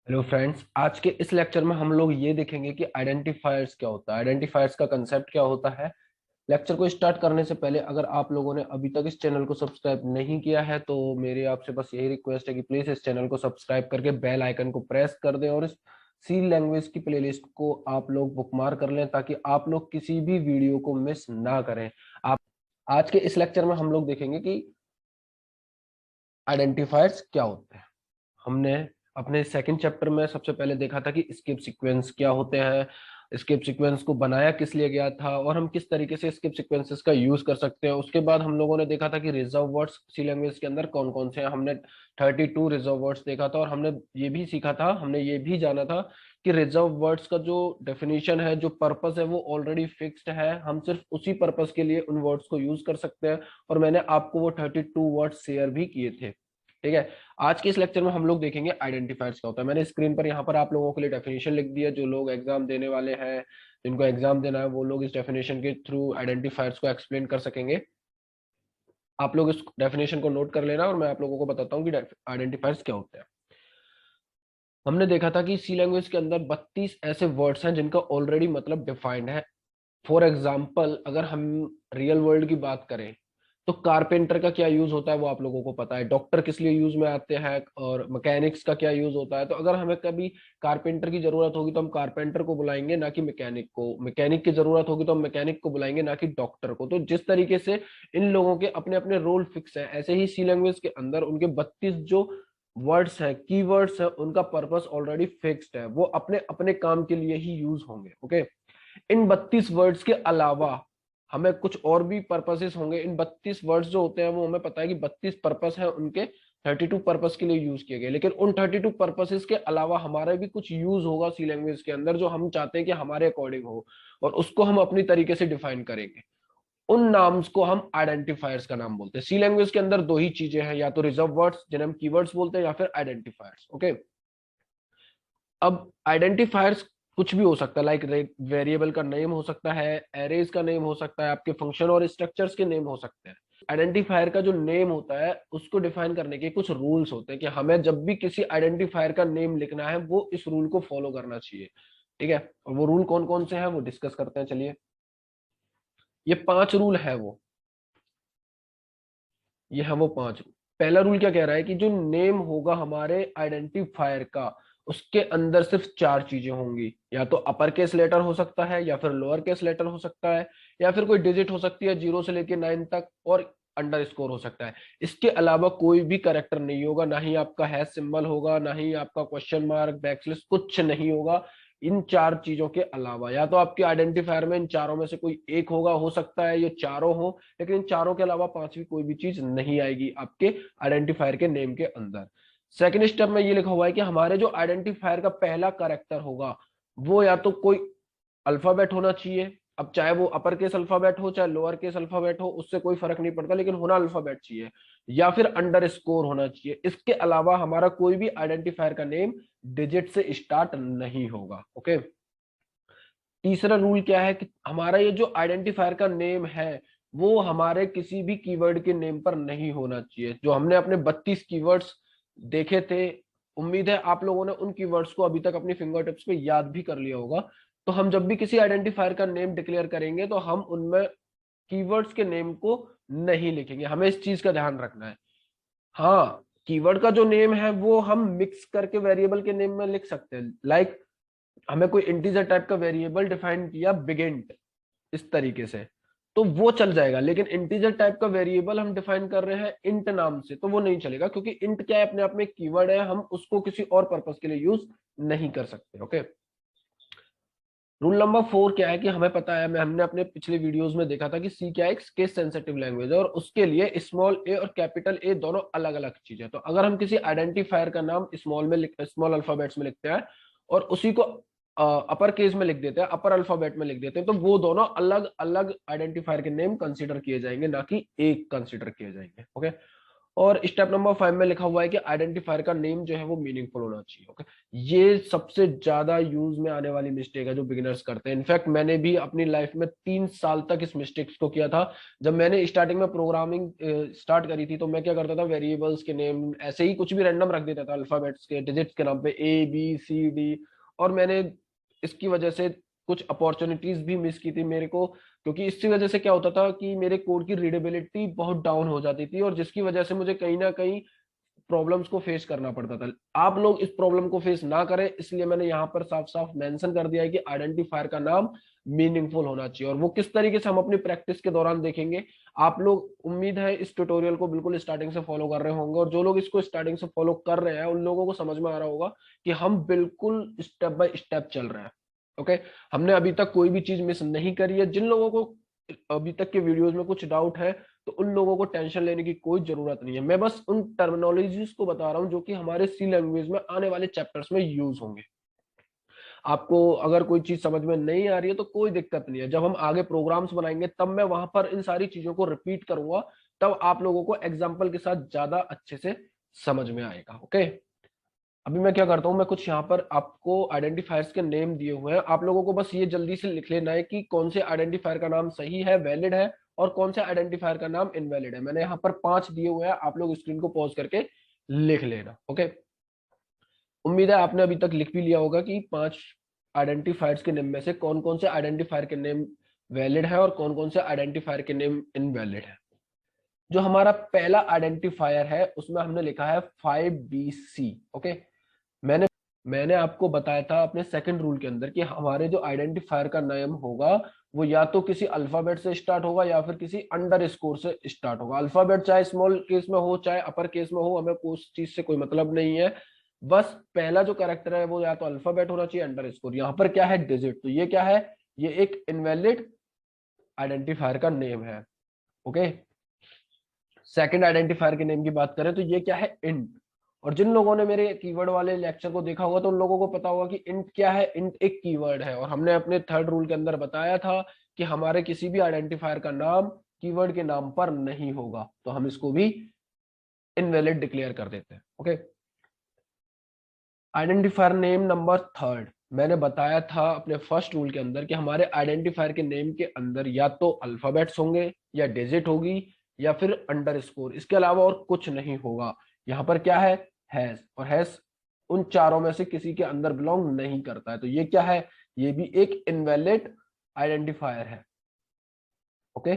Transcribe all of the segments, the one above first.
Hello friends, आज के इस लेक्चर में हम लोग ये देखेंगे कि आइडेंटिफायर्स क्या होता है, आइडेंटिफायर्स का कंसेप्ट क्या होता है। लेक्चर को स्टार्ट करने से पहले अगर आप लोगों ने अभी तक इस चैनल को सब्सक्राइब नहीं किया है तो मेरी आपसे बस यही रिक्वेस्ट है कि प्लीज इस चैनल को सब्सक्राइब करके बेल आइकन को प्रेस कर दें और इस सी लैंग्वेज की प्लेलिस्ट को आप लोग बुकमार्क कर लें ताकि आप लोग किसी भी वीडियो को मिस ना करें। आप आज के इस लेक्चर में हम लोग देखेंगे कि आइडेंटिफायर्स क्या होते हैं। हमने अपने सेकंड चैप्टर में सबसे पहले देखा था कि स्किप सीक्वेंस क्या होते हैं, स्किप सीक्वेंस को बनाया किस लिए गया था और हम किस तरीके से स्किप सीक्वेंसेस का यूज कर सकते हैं। उसके बाद हम लोगों ने देखा था कि रिजर्व वर्ड्स सी लैंग्वेज के अंदर कौन कौन से हैं। हमने 32 रिजर्व वर्ड्स देखा था और हमने ये भी सीखा था, हमने ये भी जाना था कि रिजर्व वर्ड्स का जो डेफिनेशन है, जो पर्पस है, वो ऑलरेडी फिक्स्ड है। हम सिर्फ उसी पर्पस के लिए उन वर्ड्स को यूज कर सकते हैं और मैंने आपको वो 32 वर्ड्स शेयर भी किए थे। ठीक है। आज के इस लेक्चर में हम लोग देखेंगे आइडेंटिफायर्स क्या होता है। मैंने स्क्रीन पर यहाँ पर आप लोगों के लिए डेफिनेशन लिख दिया। जो लोग एग्जाम देने वाले हैं, जिनको एग्जाम देना है, वो लोग इस डेफिनेशन के थ्रू आइडेंटिफायर्स को एक्सप्लेन कर सकेंगे। आप लोग इस डेफिनेशन को नोट कर लेना और मैं आप लोगों को बताता हूँ कि आइडेंटिफायर्स क्या होते हैं। हमने देखा था कि सी लैंग्वेज के अंदर 32 ऐसे वर्ड्स हैं जिनका ऑलरेडी मतलब डिफाइंड है। फॉर एग्जाम्पल, अगर हम रियल वर्ल्ड की बात करें तो कारपेंटर का क्या यूज होता है वो आप लोगों को पता है। डॉक्टर किस लिए यूज में आते हैं और मैकेनिक्स का क्या यूज होता है। तो अगर हमें कभी कारपेंटर की जरूरत होगी तो हम कारपेंटर को बुलाएंगे ना कि मैकेनिक को। मैकेनिक की जरूरत होगी तो हम मैकेनिक को बुलाएंगे ना कि डॉक्टर को। तो जिस तरीके से इन लोगों के अपने अपने रोल फिक्स है, ऐसे ही सी लैंग्वेज के अंदर उनके 32 जो वर्ड्स हैं, कीवर्ड्स हैं, उनका पर्पस ऑलरेडी फिक्स्ड है। वो अपने अपने काम के लिए ही यूज होंगे। ओके। इन 32 वर्ड्स के अलावा हमें कुछ और भी पर्पसेस होंगे। इन 32 वर्ड्स जो होते हैं वो हमें पता है कि 32 पर्पस है उनके, 32 पर्पस के लिए यूज किए गए। लेकिन उन 32 पर्पसेस के अलावा हमारा भी कुछ यूज होगा सी लैंग्वेज के अंदर जो हम चाहते हैं कि हमारे अकॉर्डिंग हो और उसको हम अपनी तरीके से डिफाइन करेंगे। उन नाम्स को हम आइडेंटिफायर्स का नाम बोलते हैं। सी लैंग्वेज के अंदर दो ही चीजें हैं, या तो रिजर्व वर्ड्स जिन्हें हम कीवर्ड्स बोलते हैं या फिर आइडेंटिफायर्स। ओके। अब आइडेंटिफायर्स कुछ भी हो सकता है, लाइक वेरिएबल का नेम हो सकता है, एरेज का नेम हो सकता है, आपके फंक्शन और स्ट्रक्चर्स के नेम हो सकते हैं। आइडेंटिफायर का जो नेम होता है उसको डिफाइन करने के कुछ रूल्स होते हैं कि हमें जब भी किसी आइडेंटिफायर का नेम लिखना है वो इस रूल को फॉलो करना चाहिए। ठीक है। और वो रूल कौन कौन से हैं वो डिस्कस करते हैं। चलिए, ये 5 रूल है वो, ये है वो 5 रूल। पहला रूल क्या कह रहा है कि जो नेम होगा हमारे आइडेंटिफायर का, उसके अंदर सिर्फ 4 चीजें होंगी। या तो अपर केस लेटर हो सकता है, या फिर लोअर केस लेटर हो सकता है, या फिर कोई डिजिट हो सकती है 0 से लेके 9 तक, और अंडर स्कोर हो सकता है। इसके अलावा कोई भी करेक्टर नहीं होगा, ना ही आपका हैश सिंबल होगा, ना ही आपका क्वेश्चन मार्क, बैकस्लैश, कुछ नहीं होगा। इन 4 चीजों के अलावा या तो आपके आइडेंटिफायर में इन चारों में से कोई एक होगा, हो सकता है ये चारों हो, लेकिन इन चारों के अलावा पांचवी कोई भी चीज नहीं आएगी आपके आइडेंटिफायर के नेम के अंदर। सेकंड स्टेप में ये लिखा हुआ है कि हमारे जो आइडेंटिफायर का पहला कैरेक्टर होगा वो या तो कोई अल्फाबेट होना चाहिए। अब चाहे वो अपर केस अल्फाबेट हो चाहे लोअर केस अल्फाबेट हो, उससे कोई फर्क नहीं पड़ता, लेकिन होना अल्फाबेट चाहिए। या फिर अंडर स्कोर होना चाहिए। इसके अलावा हमारा कोई भी आइडेंटिफायर का नेम डिजिट से स्टार्ट नहीं होगा। ओके। तीसरा रूल क्या है कि हमारा ये जो आइडेंटिफायर का नेम है वो हमारे किसी भी कीवर्ड के नेम पर नहीं होना चाहिए। जो हमने अपने 32 कीवर्ड्स देखे थे, उम्मीद है आप लोगों ने उन कीवर्ड्स को अभी तक अपनी फिंगर टिप्स पे याद भी कर लिया होगा। तो हम जब भी किसी आइडेंटिफायर का नेम डिक्लेयर करेंगे तो हम उनमें कीवर्ड्स के नेम को नहीं लिखेंगे। हमें इस चीज का ध्यान रखना है। हाँ, कीवर्ड का जो नेम है वो हम मिक्स करके वेरिएबल के नेम में लिख सकते हैं। लाइक हमें कोई इंटीजर टाइप का वेरिएबल डिफाइन किया बिगिंट, इस तरीके से, तो वो चल जाएगा। लेकिन इंटीजर टाइप का वेरिएबल हम डिफाइन कर रहे हैं इंट नाम से, तो वो नहीं चलेगा, क्योंकि इंट क्या है, अपने आप में कीवर्ड है, हम उसको किसी और पर्पस के लिए यूज नहीं कर सकते। ओके। रूल नंबर 4 क्या है कि हमें पता है, हमने अपने पिछले वीडियोस में देखा था कि सी क्या है, एक केस सेंसिटिव लैंग्वेज है और उसके लिए स्मॉल ए और कैपिटल ए दोनों अलग अलग चीजें। तो अगर हम किसी आइडेंटिफायर का नाम स्मॉल अल्फाबेट्स में लिखते हैं और उसी को अपर केस में लिख देते हैं, अपर अल्फाबेट में लिख देते हैं, तो वो दोनों अलग अलग आइडेंटिफायर के नेम कंसीडर किए जाएंगे, ना कि एक कंसीडर किए जाएंगे। ओके। और स्टेप नंबर 5 में लिखा हुआ है कि आइडेंटिफायर का नेम जो है वो मीनिंगफुल होना चाहिए। ओके, ये सबसे ज्यादा यूज में आने वाली मिस्टेक है जो बिगिनर्स करते हैं। इनफैक्ट मैंने भी अपनी लाइफ में 3 साल तक इस मिस्टेक्स को किया था। जब मैंने स्टार्टिंग में प्रोग्रामिंग स्टार्ट करी थी तो मैं क्या करता था, वेरिएबल्स के नेम ऐसे ही कुछ भी रैंडम रख देता था, अल्फाबेट्स के डिजिट्स के नाम पे A B C D। और मैंने इसकी वजह से कुछ अपॉर्चुनिटीज भी मिस की थी मेरे को, क्योंकि इसकी वजह से क्या होता था कि मेरे कोड की रीडेबिलिटी बहुत डाउन हो जाती थी, और जिसकी वजह से मुझे कहीं ना कहीं प्रॉब्लम्स को फेस करना पड़ता था। आप लोग इस प्रॉब्लम को फेस ना करें, इसलिए मैंने यहाँ पर साफ साफ मेंशन कर दिया है कि आइडेंटिफायर का नाम मीनिंगफुल होना चाहिए। और वो किस तरीके से हम अपनी प्रैक्टिस के दौरान देखेंगे। आप लोग, उम्मीद है इस ट्यूटोरियल को बिल्कुल स्टार्टिंग से फॉलो कर रहे होंगे, और जो लोग इसको स्टार्टिंग से फॉलो कर रहे हैं उन लोगों को समझ में आ रहा होगा कि हम बिल्कुल स्टेप बाय स्टेप चल रहे हैं। ओके, हमने अभी तक कोई भी चीज मिस नहीं करी है। जिन लोगों को अभी तक के वीडियोस में कुछ डाउट है तो उन लोगों को टेंशन लेने की कोई जरूरत नहीं है। मैं बस उन टर्मिनोलॉजीज को बता रहा हूं जो कि हमारे सी लैंग्वेज में आने वाले चैप्टर्स में यूज होंगे। आपको अगर कोई चीज समझ में नहीं आ रही है तो कोई दिक्कत नहीं है, जब हम आगे प्रोग्राम्स बनाएंगे तब मैं वहां पर इन सारी चीजों को रिपीट करूंगा, तब आप लोगों को एग्जाम्पल के साथ ज्यादा अच्छे से समझ में आएगा। ओके, अभी मैं क्या करता हूँ, मैं कुछ यहाँ पर आपको आइडेंटिफायर्स के नेम दिए हुए हैं, आप लोगों को बस ये जल्दी से लिख लेना है कि कौन से आइडेंटिफायर का नाम सही है, वैलिड है, और कौन से आइडेंटिफायर का नाम इनवैलिड है। मैंने यहाँ पर 5 दिए हुए हैं, आप लोग स्क्रीन को पॉज करके लिख लेना। ओके, उम्मीद है आपने अभी तक लिख भी लिया होगा कि 5 आइडेंटिफायर्स के नेम में से कौन कौन से आइडेंटिफायर के नेम वैलिड है और कौन कौन से आइडेंटिफायर के नेम इनवैलिड है। जो हमारा पहला आइडेंटिफायर है उसमें हमने लिखा है 5BC। ओके, मैंने मैंने आपको बताया था अपने सेकंड रूल के अंदर कि हमारे जो आइडेंटिफायर का नेम होगा वो या तो किसी अल्फाबेट से स्टार्ट होगा या फिर किसी अंडर स्कोर से स्टार्ट होगा। अल्फाबेट चाहे स्मॉल केस में हो चाहे अपर केस में हो, हमें उस चीज से कोई मतलब नहीं है। बस पहला जो कैरेक्टर है वो या तो अल्फाबेट होना चाहिए, अंडर स्कोर। यहाँ पर क्या है, डिजिट। तो ये क्या है, ये एक इनवैलिड आइडेंटिफायर का नेम है। ओके, सेकंड आइडेंटिफायर के नेम की बात करें तो ये क्या है, इंट। और जिन लोगों ने मेरे कीवर्ड वाले लेक्चर को देखा होगा तो उन लोगों को पता होगा कि इंट क्या है। इंट एक कीवर्ड है, और हमने अपने थर्ड रूल के अंदर बताया था कि हमारे किसी भी आइडेंटिफायर का नाम कीवर्ड के नाम पर नहीं होगा, तो हम इसको भी इनवैलिड डिक्लेयर कर देते हैं। Okay, identifier name number third, मैंने बताया था अपने फर्स्ट रूल के अंदर कि हमारे आइडेंटिफायर के नेम के अंदर या तो अल्फाबेट्स होंगे या डिजिट होगी या फिर अंडर स्कोर, इसके अलावा और कुछ नहीं होगा। यहाँ पर क्या है, हैश, और हैश उन चारों में से किसी के अंदर बिलोंग नहीं करता है, तो ये क्या है, ये भी एक इनवैलिड आइडेंटिफायर है। ओके,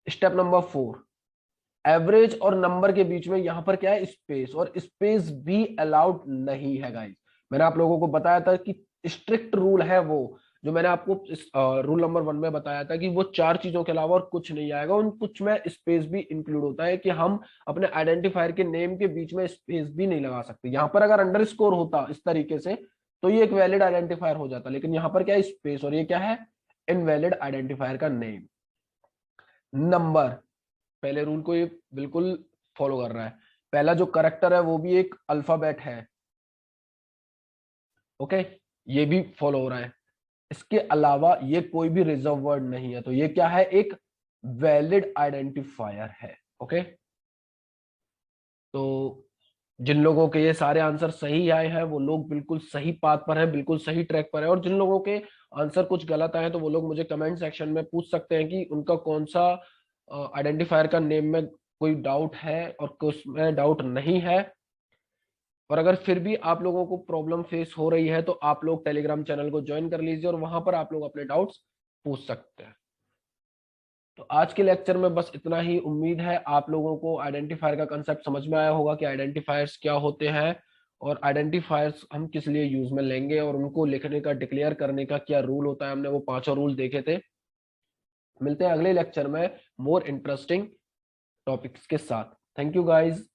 स्टेप नंबर 4, एवरेज और नंबर के बीच में यहां पर क्या है, स्पेस, और स्पेस भी अलाउड नहीं है गाइस। मैंने आप लोगों को बताया था कि स्ट्रिक्ट रूल है वो, जो मैंने आपको रूल नंबर 1 में बताया था कि वो 4 चीजों के अलावा और कुछ नहीं आएगा। उन कुछ में स्पेस भी इंक्लूड होता है कि हम अपने आइडेंटिफायर के नेम के बीच में स्पेस भी नहीं लगा सकते। यहाँ पर अगर अंडर स्कोर होता इस तरीके से तो ये एक वैलिड आइडेंटिफायर हो जाता, लेकिन यहाँ पर क्या है, स्पेस, और ये क्या है, इनवैलिड आइडेंटिफायर का नेम। नंबर, पहले रूल को ये बिल्कुल फॉलो कर रहा है। पहला जो करेक्टर है वो भी एक अल्फाबेट है। ओके, ये भी फॉलो हो रहा है। इसके अलावा ये कोई भी रिजर्व वर्ड नहीं है, तो ये क्या है, एक वैलिड आइडेंटिफायर है। ओके, तो जिन लोगों के ये सारे आंसर सही आए हैं वो लोग बिल्कुल सही पाथ पर हैं, बिल्कुल सही ट्रैक पर है। और जिन लोगों के आंसर कुछ गलत आए हैं तो वो लोग मुझे कमेंट सेक्शन में पूछ सकते हैं कि उनका कौन सा आइडेंटिफायर का नेम में कोई डाउट है और कुछ में डाउट नहीं है। और अगर फिर भी आप लोगों को प्रॉब्लम फेस हो रही है तो आप लोग टेलीग्राम चैनल को ज्वाइन कर लीजिए और वहां पर आप लोग अपने डाउट्स पूछ सकते हैं। तो आज के लेक्चर में बस इतना ही। उम्मीद है आप लोगों को आइडेंटिफायर का कंसेप्ट समझ में आया होगा कि आइडेंटिफायर्स क्या होते हैं और आइडेंटिफायर्स हम किस लिए यूज में लेंगे, और उनको लिखने का, डिक्लेयर करने का क्या रूल होता है। हमने वो 5 रूल देखे थे। मिलते हैं अगले लेक्चर में मोर इंटरेस्टिंग टॉपिक्स के साथ। Thank you guys.